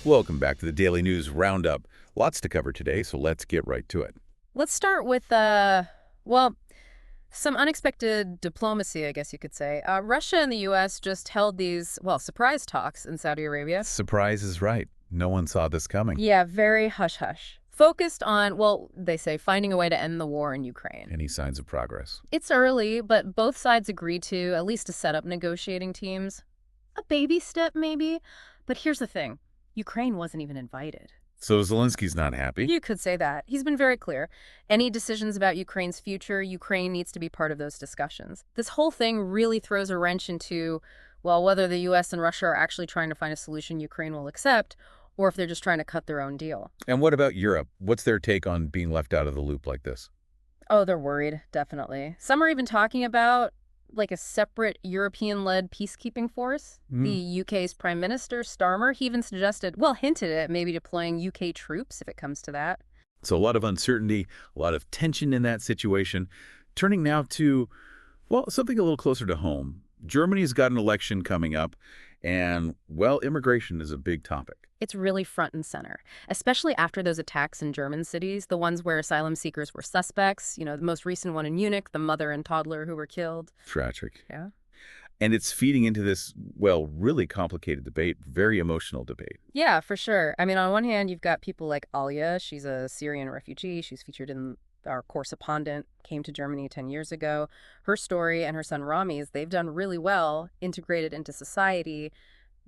Welcome back to the Daily News Roundup. Lots to cover today, so let's get right to it. Let's start with, some unexpected diplomacy, I guess you could say. Russia and the U.S. just held these, surprise talks in Saudi Arabia. Surprise is right. No one saw this coming. Yeah, very hush-hush. Focused on, they say finding a way to end the war in Ukraine. Any signs of progress? It's early, but both sides agreed to, at least to set up negotiating teams. A baby step, maybe. But here's the thing. Ukraine wasn't even invited. So Zelensky's not happy? You could say that. He's been very clear. Any decisions about Ukraine's future, Ukraine needs to be part of those discussions. This whole thing really throws a wrench into, whether the U.S. and Russia are actually trying to find a solution Ukraine will accept, or if they're just trying to cut their own deal. And what about Europe? What's their take on being left out of the loop like this? Oh, they're worried, definitely. Some are even talking about like a separate European-led peacekeeping force. The UK's Prime Minister, Starmer, he even hinted at maybe deploying UK troops if it comes to that. So a lot of uncertainty, a lot of tension in that situation. Turning now to, something a little closer to home. Germany's got an election coming up, and, immigration is a big topic. It's really front and center, especially after those attacks in German cities, the ones where asylum seekers were suspects. The most recent one in Munich, the mother and toddler who were killed. Tragic. Yeah. And it's feeding into this, really complicated debate, very emotional debate. Yeah, for sure. I mean, on one hand, you've got people like Alia. She's a Syrian refugee. She's featured in our correspondent, came to Germany 10 years ago. Her story and her son Rami's, they've done really well, integrated into society.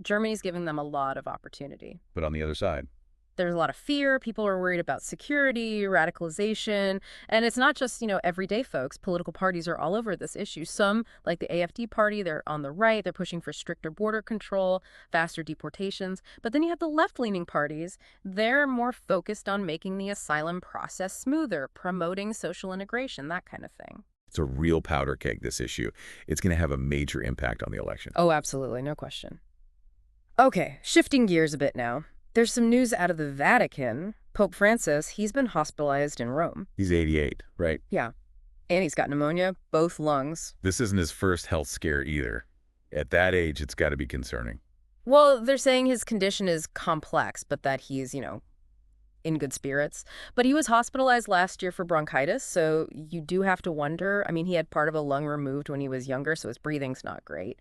Germany's giving them a lot of opportunity. But on the other side, there's a lot of fear. People are worried about security, radicalization. And it's not just, everyday folks. Political parties are all over this issue. Some, like the AfD party, they're on the right. They're pushing for stricter border control, faster deportations. But then you have the left-leaning parties. They're more focused on making the asylum process smoother, promoting social integration, that kind of thing. it's a real powder keg, this issue. It's going to have a major impact on the election. Oh, absolutely. No question. Okay, shifting gears a bit now. There's some news out of the Vatican. Pope Francis, he's been hospitalized in Rome. He's 88, right? Yeah. And he's got pneumonia, both lungs. This isn't his first health scare either. At that age, it's got to be concerning. Well, they're saying his condition is complex, but that he's, in good spirits. But he was hospitalized last year for bronchitis, so you do have to wonder. I mean, he had part of a lung removed when he was younger, so his breathing's not great.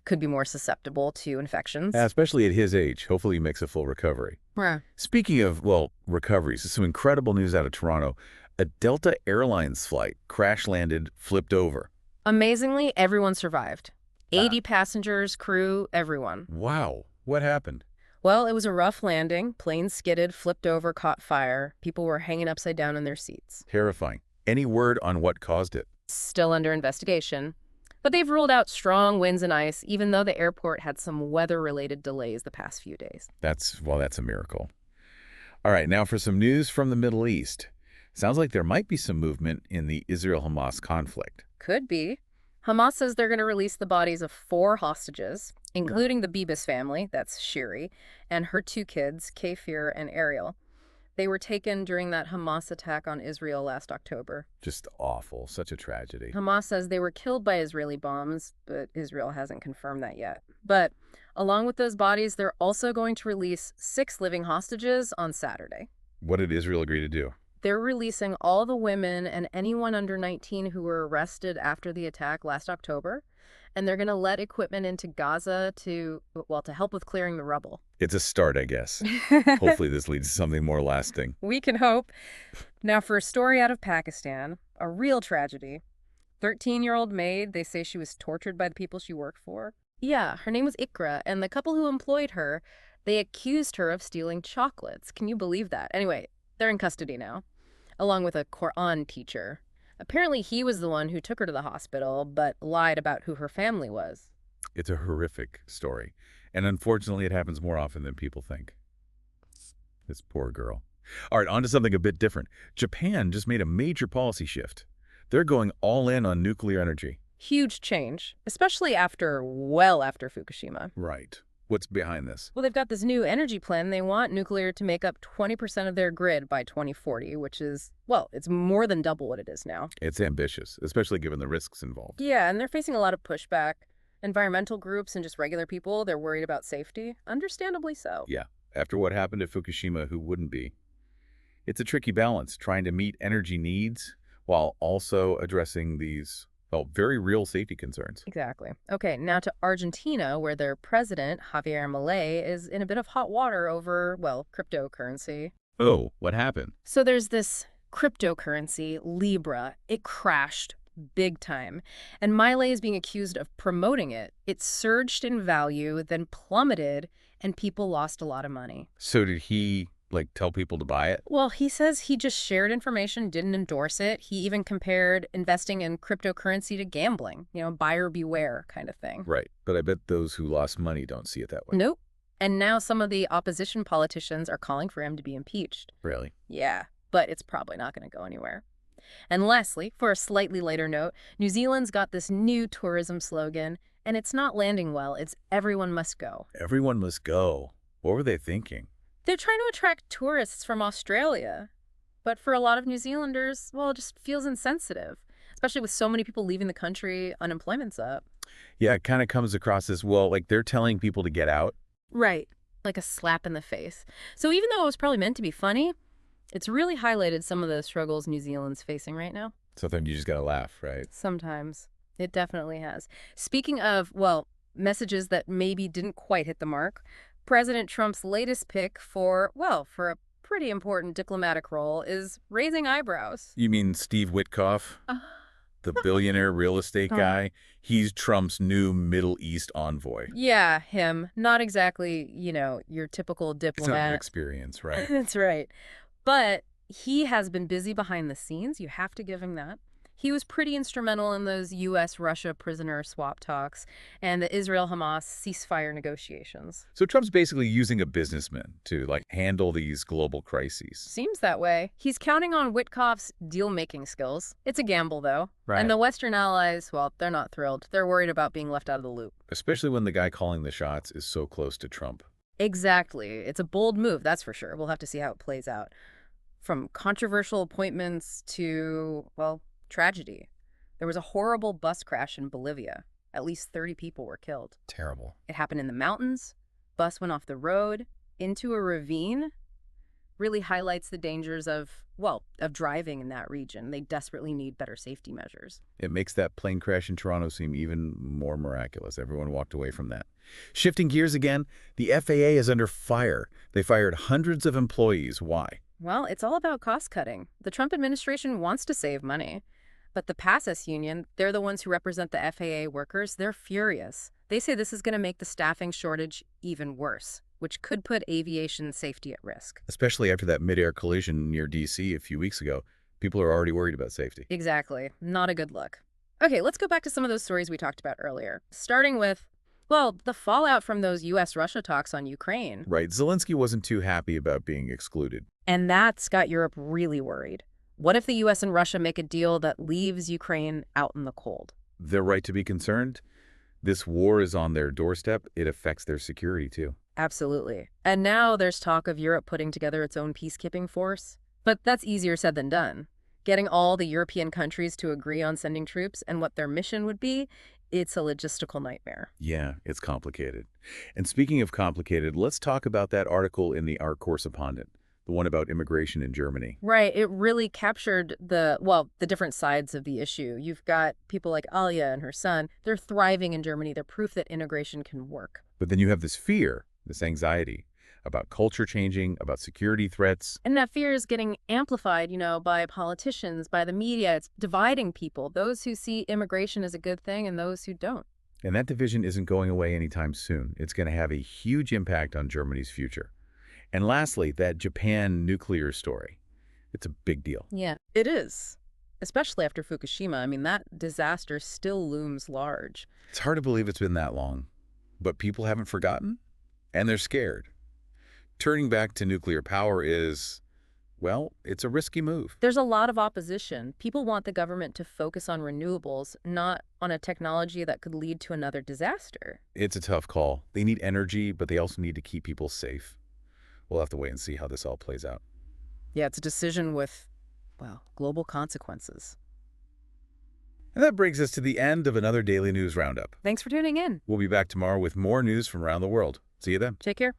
Could be more susceptible to infections. Especially at his age. Hopefully he makes a full recovery. Yeah. Speaking of, recoveries, some incredible news out of Toronto. A Delta Airlines flight crash-landed, flipped over. Amazingly, everyone survived. 80 passengers, crew, everyone. Wow. What happened? Well, it was a rough landing. Plane skidded, flipped over, caught fire. People were hanging upside down in their seats. Terrifying. Any word on what caused it? Still under investigation. But they've ruled out strong winds and ice, even though the airport had some weather-related delays the past few days. That's a miracle. All right, now for some news from the Middle East. Sounds like there might be some movement in the Israel-Hamas conflict. Could be. Hamas says they're going to release the bodies of 4 hostages, including the Bibas family, that's Shiri, and her 2 kids, Kefir and Ariel. They were taken during that Hamas attack on Israel last October. Just awful. Such a tragedy. Hamas says they were killed by Israeli bombs, but Israel hasn't confirmed that yet. But along with those bodies, they're also going to release 6 living hostages on Saturday. What did Israel agree to do? They're releasing all the women and anyone under 19 who were arrested after the attack last October. And they're going to let equipment into Gaza to help with clearing the rubble. It's a start, I guess. Hopefully this leads to something more lasting. We can hope. Now, for a story out of Pakistan, a real tragedy. 13-year-old maid, they say she was tortured by the people she worked for. Yeah, her name was Ikra, and the couple who employed her, they accused her of stealing chocolates. Can you believe that? Anyway, they're in custody now, along with a Quran teacher. Apparently he was the one who took her to the hospital, but lied about who her family was. It's a horrific story, and unfortunately it happens more often than people think. This poor girl. All right, on to something a bit different. Japan just made a major policy shift. They're going all in on nuclear energy. Huge change, especially after Fukushima. Right. What's behind this? Well, they've got this new energy plan. They want nuclear to make up 20% of their grid by 2040, which is, it's more than double what it is now. It's ambitious, especially given the risks involved. Yeah, and they're facing a lot of pushback. Environmental groups and just regular people, they're worried about safety. Understandably so. Yeah. After what happened at Fukushima, who wouldn't be? It's a tricky balance, trying to meet energy needs while also addressing these, well, very real safety concerns. Exactly. Okay, now to Argentina, where their president, Javier Milei, is in a bit of hot water over, well, cryptocurrency. Oh, what happened? So there's this cryptocurrency, Libra. It crashed big time. And Milei is being accused of promoting it. It surged in value, then plummeted, and people lost a lot of money. So did he, like, tell people to buy it? Well, he says he just shared information, didn't endorse it. He even compared investing in cryptocurrency to gambling, buyer beware kind of thing. Right. But I bet those who lost money don't see it that way. Nope. And now some of the opposition politicians are calling for him to be impeached. Really? Yeah, but it's probably not going to go anywhere. And lastly, for a slightly lighter note, New Zealand's got this new tourism slogan, and it's not landing well. It's everyone must go. Everyone must go. What were they thinking? They're trying to attract tourists from Australia. But for a lot of New Zealanders, well, it just feels insensitive, especially with so many people leaving the country, unemployment's up. Yeah, it kind of comes across as, well, like they're telling people to get out. Right. Like a slap in the face. So even though it was probably meant to be funny, it's really highlighted some of the struggles New Zealand's facing right now. Sometimes you just gotta laugh, right? Sometimes. It definitely has. Speaking of, well, messages that maybe didn't quite hit the mark, President Trump's latest pick for a pretty important diplomatic role is raising eyebrows. You mean Steve Witkoff, the billionaire real estate guy? He's Trump's new Middle East envoy. Yeah, him. Not exactly, your typical It's not an diplomat. experience, right? That's right. But he has been busy behind the scenes. You have to give him that. He was pretty instrumental in those U.S.-Russia prisoner swap talks and the Israel-Hamas ceasefire negotiations. So Trump's basically using a businessman to, like, handle these global crises. Seems that way. He's counting on Witkoff's deal-making skills. It's a gamble, though. Right. And the Western allies, well, they're not thrilled. They're worried about being left out of the loop. Especially when the guy calling the shots is so close to Trump. Exactly. It's a bold move, that's for sure. We'll have to see how it plays out. From controversial appointments to, well, tragedy. There was a horrible bus crash in Bolivia. At least 30 people were killed. Terrible. It happened in the mountains. Bus went off the road into a ravine. Really highlights the dangers of driving in that region. They desperately need better safety measures. It makes that plane crash in Toronto seem even more miraculous. Everyone walked away from that. Shifting gears again, the FAA is under fire. They fired hundreds of employees. Why? Well, it's all about cost cutting. The Trump administration wants to save money. But the PASAS union, they're the ones who represent the FAA workers, they're furious. They say this is going to make the staffing shortage even worse, which could put aviation safety at risk. Especially after that mid-air collision near D.C. a few weeks ago. People are already worried about safety. Exactly. Not a good look. Okay, let's go back to some of those stories we talked about earlier. Starting with, well, the fallout from those U.S.-Russia talks on Ukraine. Right. Zelensky wasn't too happy about being excluded. And that's got Europe really worried. What if the U.S. and Russia make a deal that leaves Ukraine out in the cold? They're right to be concerned. This war is on their doorstep. It affects their security, too. Absolutely. And now there's talk of Europe putting together its own peacekeeping force. But that's easier said than done. Getting all the European countries to agree on sending troops and what their mission would be, it's a logistical nightmare. Yeah, it's complicated. And speaking of complicated, let's talk about that article in the Our Correspondent, the one about immigration in Germany. Right. It really captured the different sides of the issue. You've got people like Alia and her son. They're thriving in Germany. They're proof that integration can work. But then you have this fear, this anxiety about culture changing, about security threats. And that fear is getting amplified, by politicians, by the media. It's dividing people, those who see immigration as a good thing and those who don't. And that division isn't going away anytime soon. It's going to have a huge impact on Germany's future. And lastly, that Japan nuclear story. It's a big deal. Yeah, it is. Especially after Fukushima. I mean, that disaster still looms large. It's hard to believe it's been that long. But people haven't forgotten, and they're scared. Turning back to nuclear power is, well, it's a risky move. There's a lot of opposition. People want the government to focus on renewables, not on a technology that could lead to another disaster. It's a tough call. They need energy, but they also need to keep people safe. We'll have to wait and see how this all plays out. Yeah, it's a decision with, global consequences. And that brings us to the end of another Daily News Roundup. Thanks for tuning in. We'll be back tomorrow with more news from around the world. See you then. Take care.